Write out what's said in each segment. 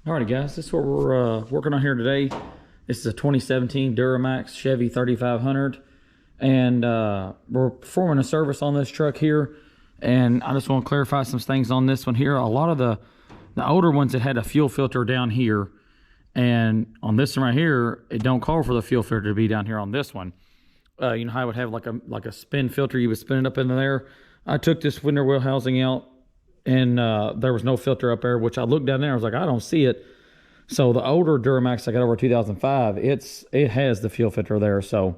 Alrighty guys, this is what we're working on here today. This is a 2017 Duramax Chevy 3500, and we're performing a service on this truck here. And I just want to clarify some things on this one here. A lot of the older ones, it had a fuel filter down here, and on this one right here, it don't call for the fuel filter to be down here on this one. You know how I would have like a spin filter, you would spin it up into there. I took this winter wheel housing out, and there was no filter up there, which I looked down there, I was like, I don't see it. So the older Duramax I got over 2005, it has the fuel filter there. So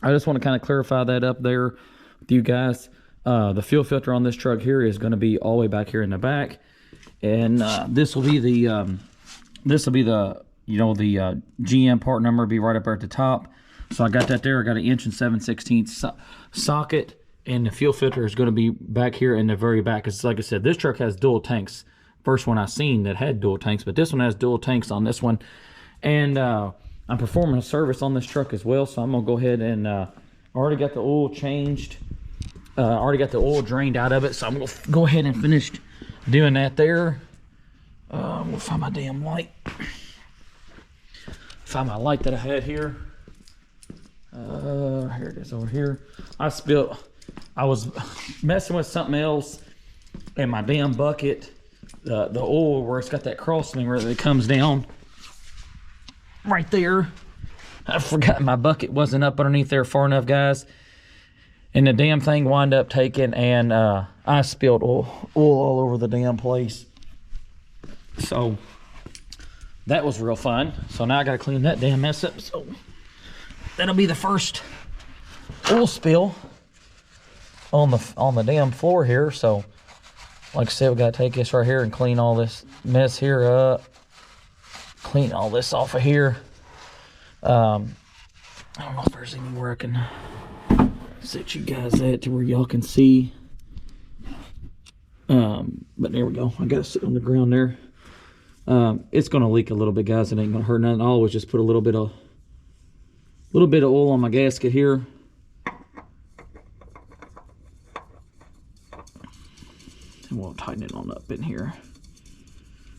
I just want to kind of clarify that up there with you guys. The fuel filter on this truck here is going to be all the way back here in the back, and this will be the GM part number will be right up there at the top. So I got that there. I got an 1 7/16 socket. And the fuel filter is going to be back here in the very back. Because like I said, this truck has dual tanks. First one I seen that had dual tanks, but this one has dual tanks on this one. And I'm performing a service on this truck as well. So I'm going to go ahead and I already got the oil changed. Already got the oil drained out of it. So I'm going to go ahead and finish doing that there. I'm going to find my damn light. Find my light that I had here. Here it is over here. I was messing with something else in my damn bucket. The oil where it's got that cross member that comes down right there. I forgot my bucket wasn't up underneath there far enough, guys. And the damn thing wound up taking, and I spilled oil all over the damn place. So that was real fun. So now I gotta clean that damn mess up. So that'll be the first oil spill on the damn floor here. So like I said, we gotta take this right here and clean all this mess here up, clean all this off of here. I don't know if there's anywhere I can set you guys at to where y'all can see, but there we go. I gotta sit on the ground there. It's gonna leak a little bit, guys. It ain't gonna hurt nothing. I always just put a little bit of oil on my gasket here. And we'll tighten it on up in here.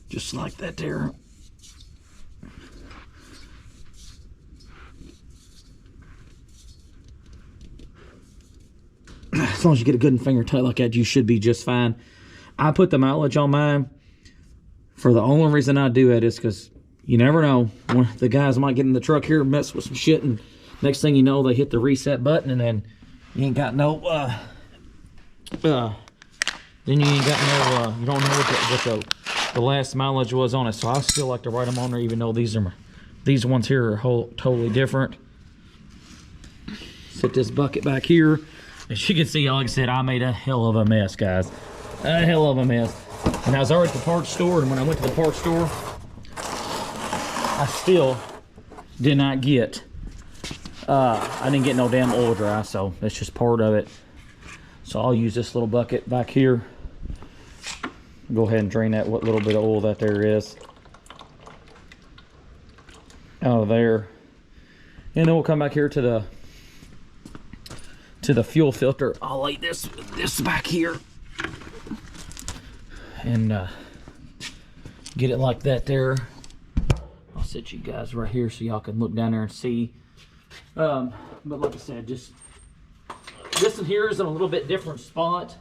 Just like that there. As long as you get a good finger tight like that, you should be just fine. I put the mileage on mine. For the only reason I do it is because you never know. One the guys might get in the truck here and mess with some shit, and next thing you know, they hit the reset button, and then you ain't got no then you ain't got no you don't know what the last mileage was on it. So I still like to write them on there, even though these ones here are totally different. Set this bucket back here. As you can see, like I said, I made a hell of a mess, guys. A hell of a mess. And I was already at the parts store, and when I went to the parts store, I still did not get I didn't get no damn oil dry, so that's just part of it. So I'll use this little bucket back here. Go ahead and drain that what little bit of oil that there is out of there. And then we'll come back here to the fuel filter. I'll lay this back here and get it like that there. I'll set you guys right here so y'all can look down there and see. But like I said, just this one here is in a little bit different spot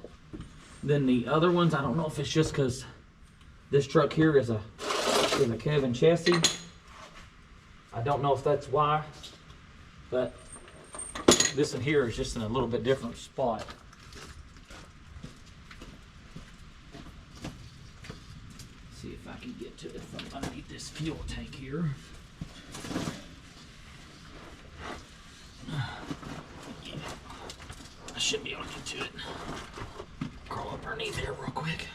than the other ones. I don't know if it's just because this truck here is a Kevin chassis. I don't know if that's why, but this one here is just in a little bit different spot. See if I can get to it from underneath this fuel tank here. I should be able to get to it. Crawl up underneath here real quick.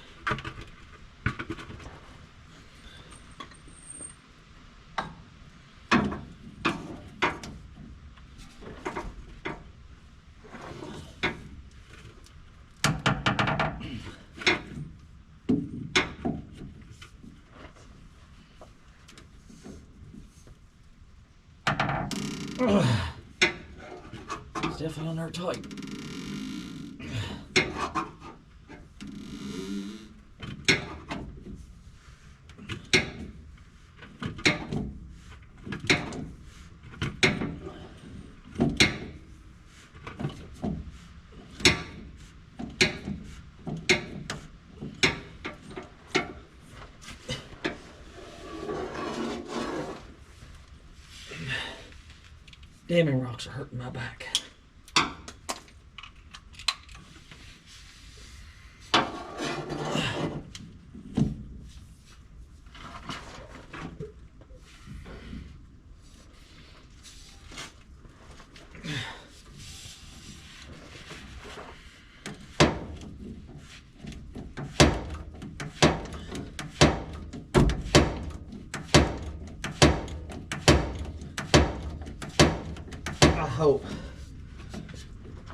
It's definitely on there tight. Damming rocks are hurting my back. I hope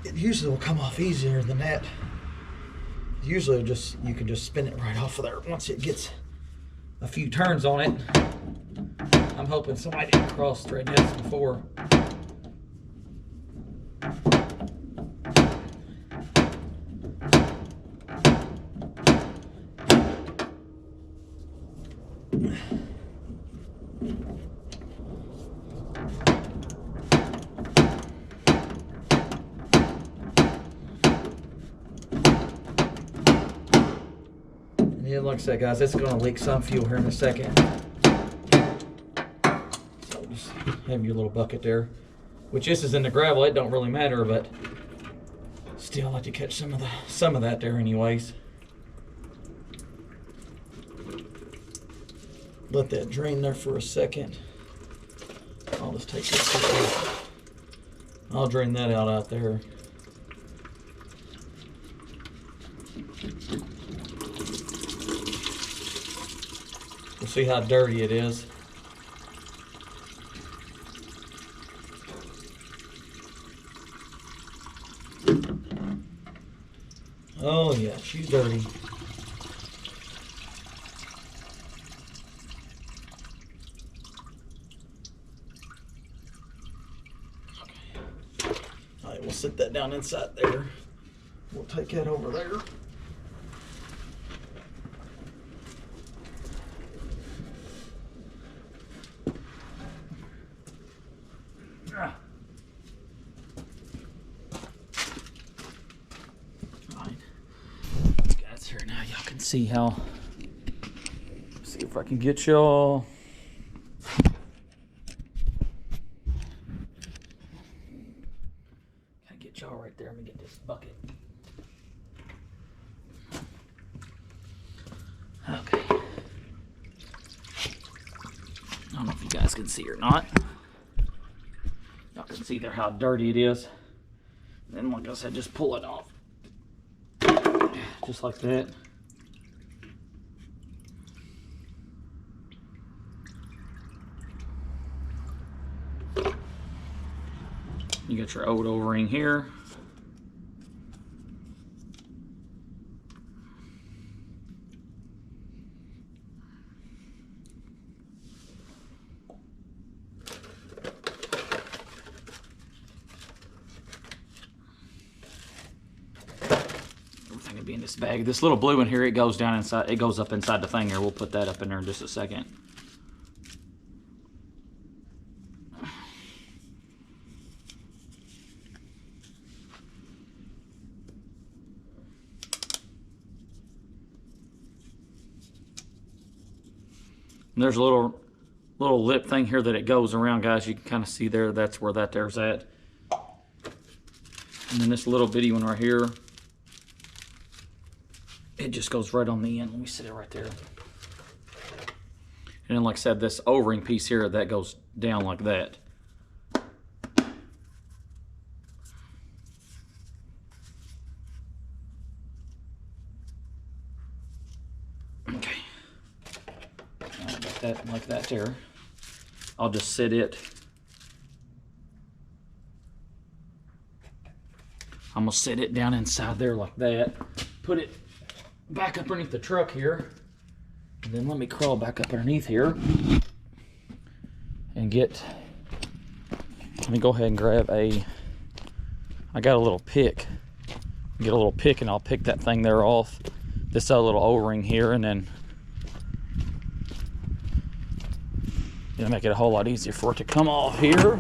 it usually will come off easier than that. Usually you can just spin it right off of there once it gets a few turns on it. I'm hoping somebody didn't cross thread this before. Yeah, like I said, guys, it's going to leak some fuel here in a second. So just have your little bucket there. Which this is in the gravel, it don't really matter, but still I like to catch some of that there anyways. Let that drain there for a second. I'll just take this. I'll drain that out there. We'll see how dirty it is. Oh yeah, she's dirty. Okay. All right, we'll sit that down inside there. We'll take that over there. Here now, y'all can see how. See if I can get y'all. Can I get y'all right there? Let me get this bucket. Okay. I don't know if you guys can see or not. Y'all can see there how dirty it is. And then, like I said, just pull it off. Just like that. You got your old O-ring here. Be in this bag. This little blue in here, it goes down inside, it goes up inside the thing here. We'll put that up in there in just a second. And there's a little lip thing here that it goes around, guys. You can kind of see there, that's where there's at. And then this little bitty one right here, it just goes right on the end. Let me sit it right there. And then, like I said, this O-ring piece here, that goes down like that. Okay. I got that like that there. I'll just sit it. I'm gonna sit it down inside there like that. Put it back up underneath the truck here, and then let me crawl back up underneath here and let me go ahead and grab I got a little pick. Get a little pick and I'll pick that thing there off. This little O-ring here, and then it'll make it a whole lot easier for it to come off here.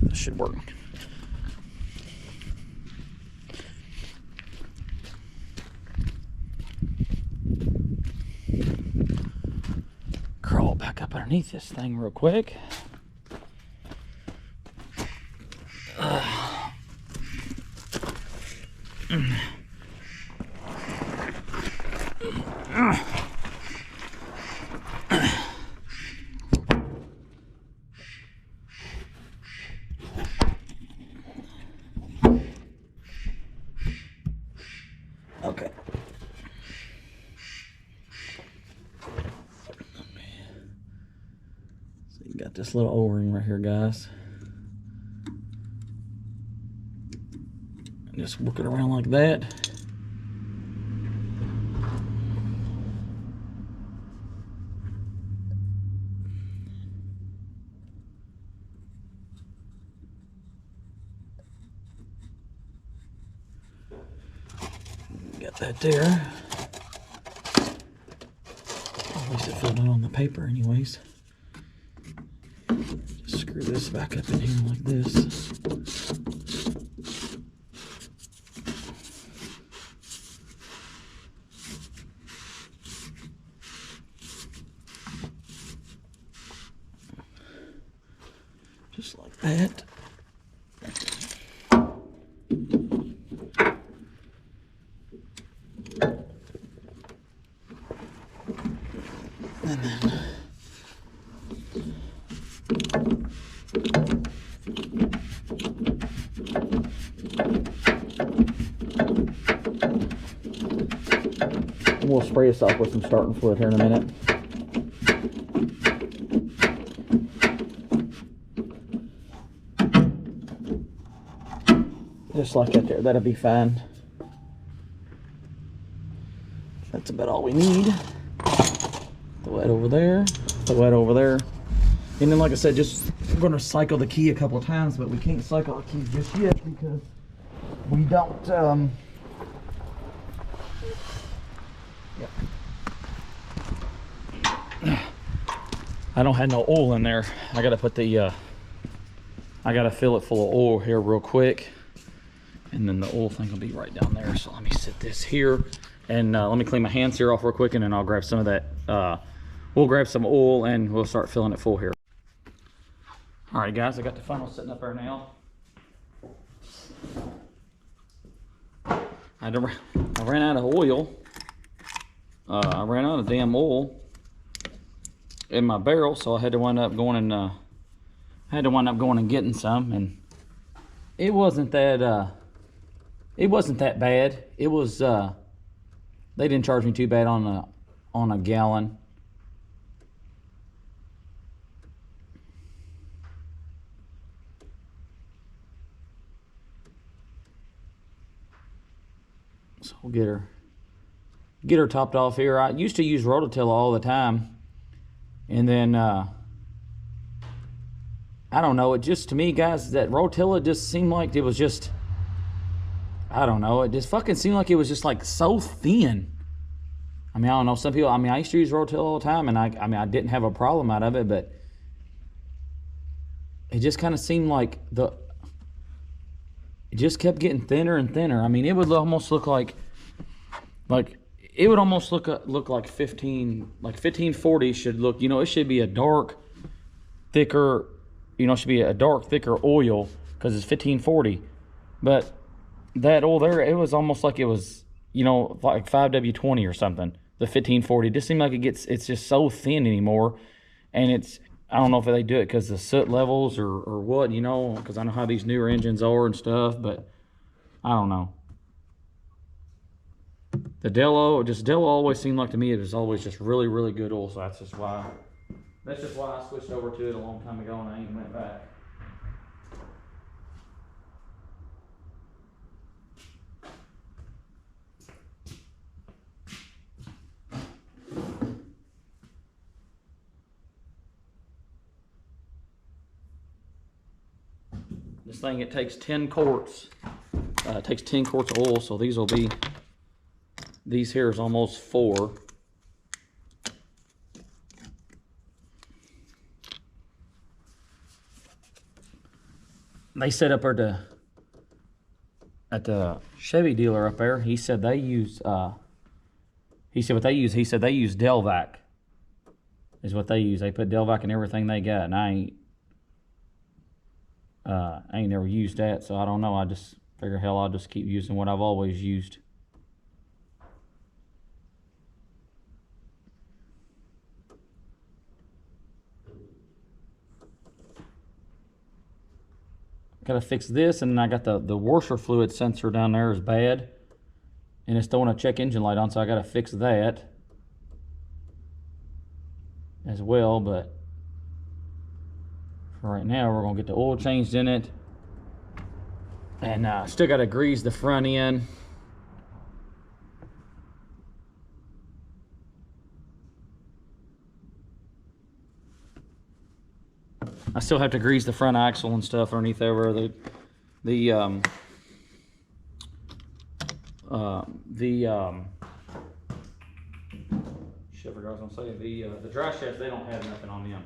This should work. underneath this thing real quick. Okay. So you got this little O-ring right here, guys. Just work it around like that. Got that there. At least it filled in on the paper anyways. Just screw this back up in here like this. Just like that. And then we'll spray this off with some starting fluid here in a minute. Just like that there, that'll be fine. That's about all we need. Throw that over there, throw that over there. And then like I said, just we're gonna cycle the key a couple of times, but we can't cycle the key just yet because we don't, I don't have no oil in there. I gotta put the, I gotta fill it full of oil here real quick. And then the oil thing will be right down there. So let me set this here. And let me clean my hands here off real quick, and then I'll grab some of that. We'll grab some oil and we'll start filling it full here. All right, guys, I got the funnel sitting up there now. I ran out of oil. I ran out of damn oil in my barrel, so I had to wind up going and getting some. And it wasn't that bad. It was they didn't charge me too bad on a gallon. So we'll get her topped off here. I used to use Rototilla all the time, and then I don't know, it just, to me, guys, that Rototilla just seemed like it was just, I don't know, it just fucking seemed like it was just like so thin. I mean, I don't know, some people, I mean, I used to use Rototilla all the time, and I mean, I didn't have a problem out of it, but it just kind of seemed like it just kept getting thinner and thinner. I mean, it would almost look like it would almost look like 1540 should look, you know, it should be a dark, thicker, you know, it should be a dark, thicker oil because it's 1540. But that oil there, it was almost like it was, you know, like 5W20 or something. The 1540 just seemed like it's just so thin anymore. And it's, I don't know if they do it because the soot levels or what, you know, because I know how these newer engines are and stuff, but I don't know. The Dello always seemed like to me it was always just really, really good oil, so that's just why I switched over to it a long time ago and I ain't went back. This thing, it takes 10 quarts. It takes 10 quarts of oil, so these will be, these here is almost 4. They said up at the Chevy dealer up there, he said they use, he said they use Delvac. is what they use. They put Delvac in everything they got, and I ain't never used that, so I don't know. I just figure, hell, I'll just keep using what I've always used. Gotta fix this, and I got the washer fluid sensor down there is bad, and it's throwing a check engine light on, so I gotta fix that as well. But for right now, we're gonna get the oil changed in it, and still gotta grease the front end. I still have to grease the front axle and stuff underneath there. The shit, I forgot what I was gonna say. The dry shafts, they don't have nothing on them.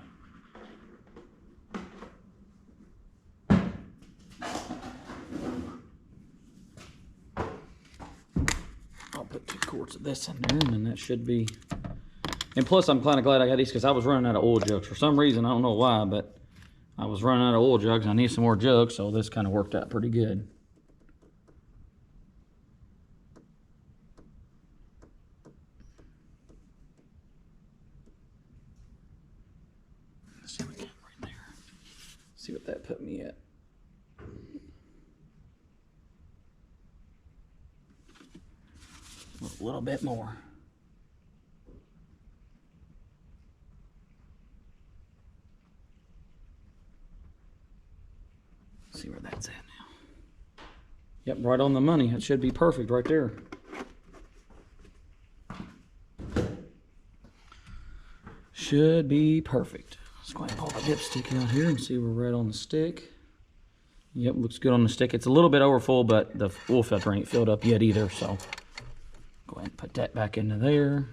I'll put 2 quarts of this in there, and then that should be. And plus, I'm kind of glad I got these because I was running out of oil jugs for some reason. I don't know why, but I was running out of oil jugs. I need some more jugs, so this kind of worked out pretty good. Let's see if we can right there. See what that put me at. A little bit more. See where that's at now. Yep, right on the money. It should be perfect right there. Should be perfect. Let's go ahead and pull the dipstick out here and see where we're at on the stick. Yep, looks good on the stick. It's a little bit over full, but the oil filter ain't filled up yet either, so go ahead and put that back into there.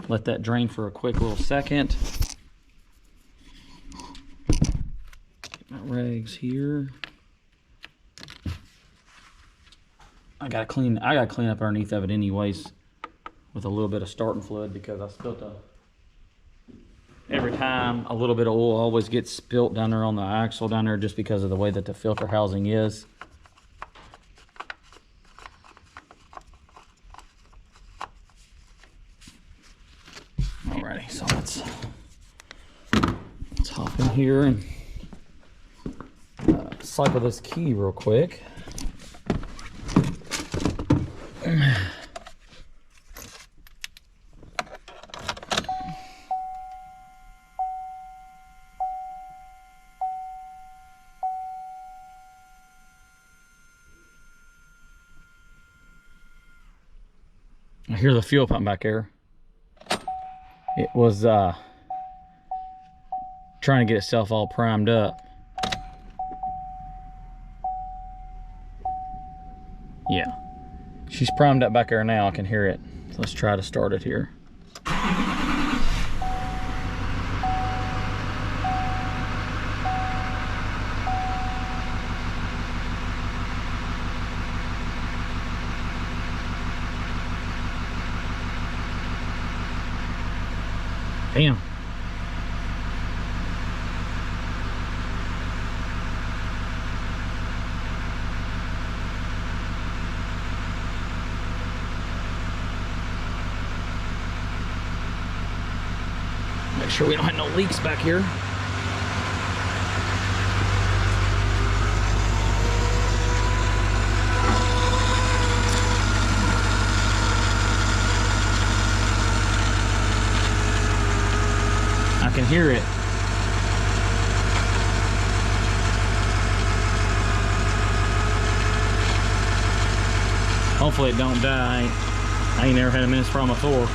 Let that drain for a quick little second. Get my rags here. I gotta clean up underneath of it anyways with a little bit of starting fluid because I spilt every time a little bit of oil always gets spilt down there on the axle down there just because of the way that the filter housing is. Alrighty, so let's hop in here and cycle this key real quick. I hear the fuel pump back there. It was trying to get itself all primed up. Yeah, she's primed up back there now. I can hear it. So let's try to start it here. Damn. Make sure we don't have no leaks back here. I can hear it. Hopefully it don't die. I ain't never had a minutes problem before.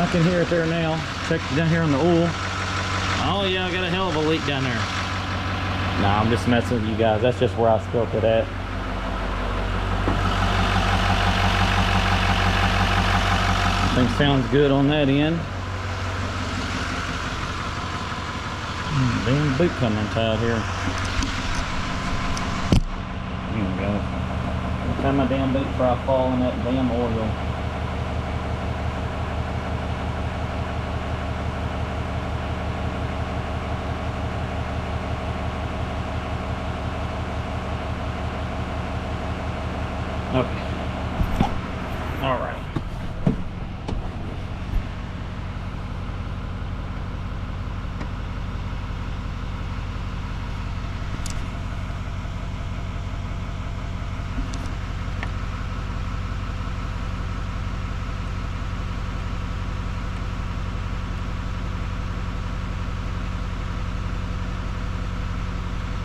I can hear it there now. Check down here on the oil. Oh yeah, I got a hell of a leak down there. Nah, I'm just messing with you guys. That's just where I spilled it at. Everything sounds good on that end. Damn boot coming untied here. There we go. Tie my damn boot before I fall in that damn oil. Okay. All right.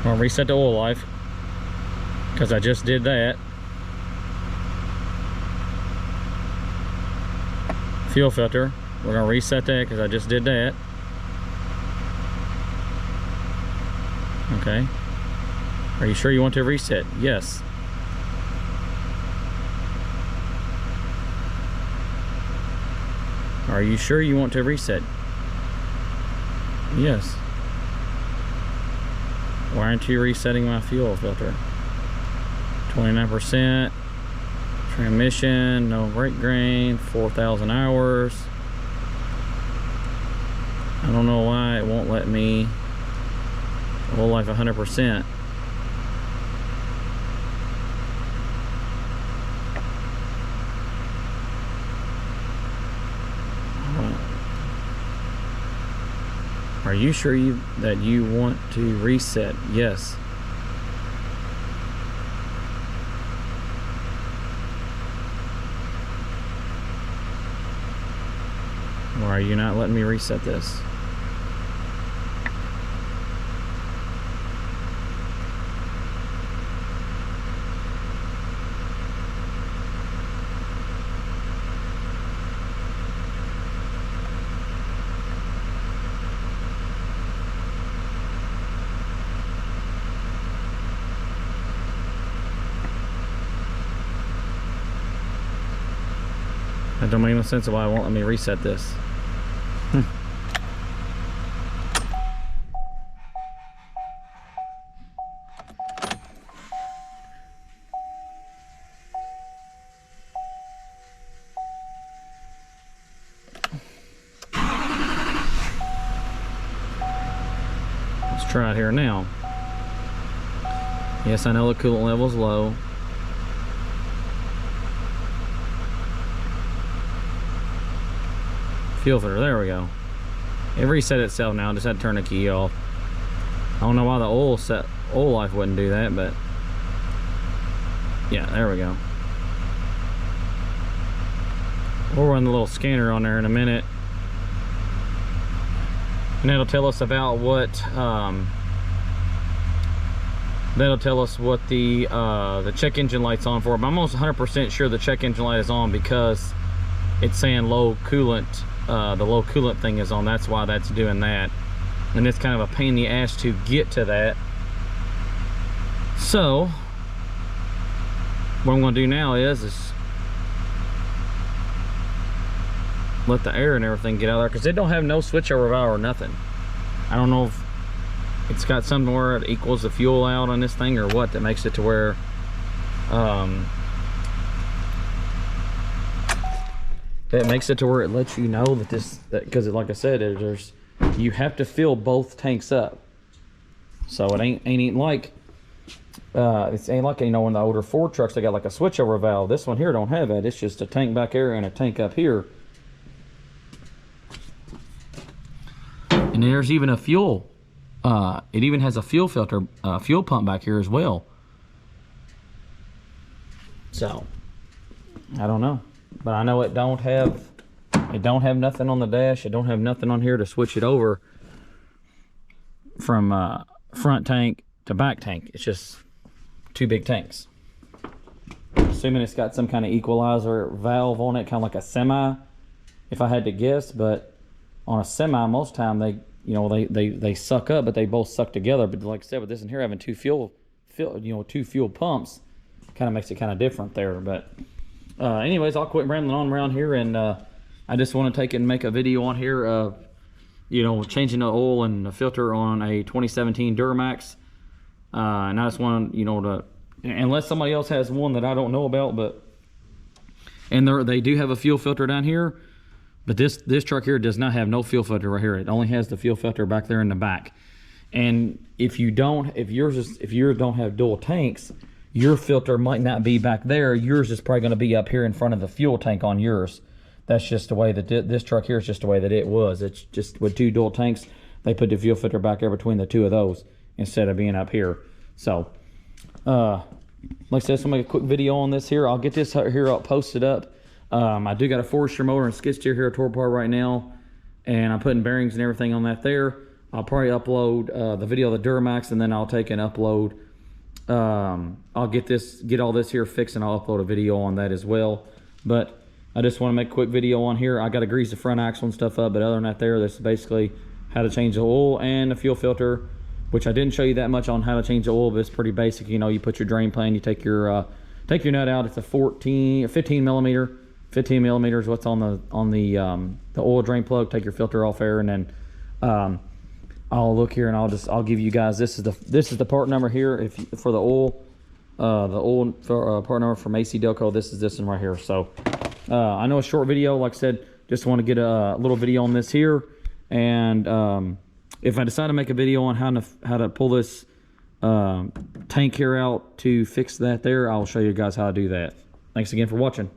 I'll reset the oil life because I just did that. Fuel filter, we're gonna reset that because I just did that. Okay. Are you sure you want to reset? Yes. Are you sure you want to reset? Yes. Why aren't you resetting my fuel filter? 29%. Transmission, no brake drain, 4,000 hours. I don't know why it won't let me oil life 100%. Are you sure that you want to reset? Yes. Why are you not letting me reset this? That don't make no sense of why it won't let me reset this. Let's try it here now. Yes, I know the coolant level is low. Fuel filter, there we go. It reset itself now, just had to turn the key off. I don't know why the oil life wouldn't do that, but yeah, there we go. We'll run the little scanner on there in a minute, and that'll tell us about what the check engine light's on for. But I'm almost 100% sure the check engine light is on because it's saying low coolant. The low coolant thing is on. That's why that's doing that, and it's kind of a pain in the ass to get to that. So what I'm going to do now is let the air and everything get out of there, because it don't have no switchover valve or nothing. I don't know if it's got something where it equals the fuel out on this thing or what that makes it to where that makes it to where it lets you know that because like I said, you have to fill both tanks up. So it ain't like it ain't like, you know, in the older Ford trucks they got like a switchover valve. This one here don't have that. It's just a tank back there and a tank up here. And there's even a fuel. It even has a fuel filter, fuel pump back here as well. So I don't know, but I know it don't have nothing on the dash. It don't have nothing on here to switch it over from front tank to back tank. It's just two big tanks. Assuming it's got some kind of equalizer valve on it, kind of like a semi, if I had to guess. But on a semi, most time they suck up, but they both suck together. But like I said, with this in here having two fuel pumps, kind of makes it kind of different there. But anyways, I'll quit rambling on around here, and I I just want to take it and make a video on here of, you know, changing the oil and the filter on a 2017 Duramax. And I just want, you know, to, unless somebody else has one that I don't know about, but, and they do have a fuel filter down here, but this truck here does not have no fuel filter right here. It only has the fuel filter back there in the back. And if yours don't have dual tanks, your filter might not be back there. Yours is probably going to be up here in front of the fuel tank on yours. That's just the way that this truck here is just the way that it was. It's just with 2 dual tanks, they put the fuel filter back there between the 2 of those instead of being up here. So, like I said, so I'm gonna make a quick video on this here. I'll get this here up, posted up. I do got a Forester motor and skid steer here at Torpar right now, and I'm putting bearings and everything on that there. I'll probably upload the video of the Duramax, and then I'll take and upload. I'll get all this here fixed, and I'll upload a video on that as well. But I just want to make a quick video on here. I got to grease the front axle and stuff up, but other than that there, that's basically how to change the oil and the fuel filter, which I didn't show you that much on how to change the oil, but it's pretty basic. You know, you put your drain pan, you take your nut out. It's a 15 millimeter. 15 millimeters what's on the oil drain plug. Take your filter off there, and then I'll look here and I'll give you guys, this is the part number here for the oil part number from AC Delco. This is this one right here. So I know a short video, like I said, just want to get a little video on this here, and if I decide to make a video on how to pull this tank here out to fix that there, I'll show you guys how to do that. Thanks again for watching.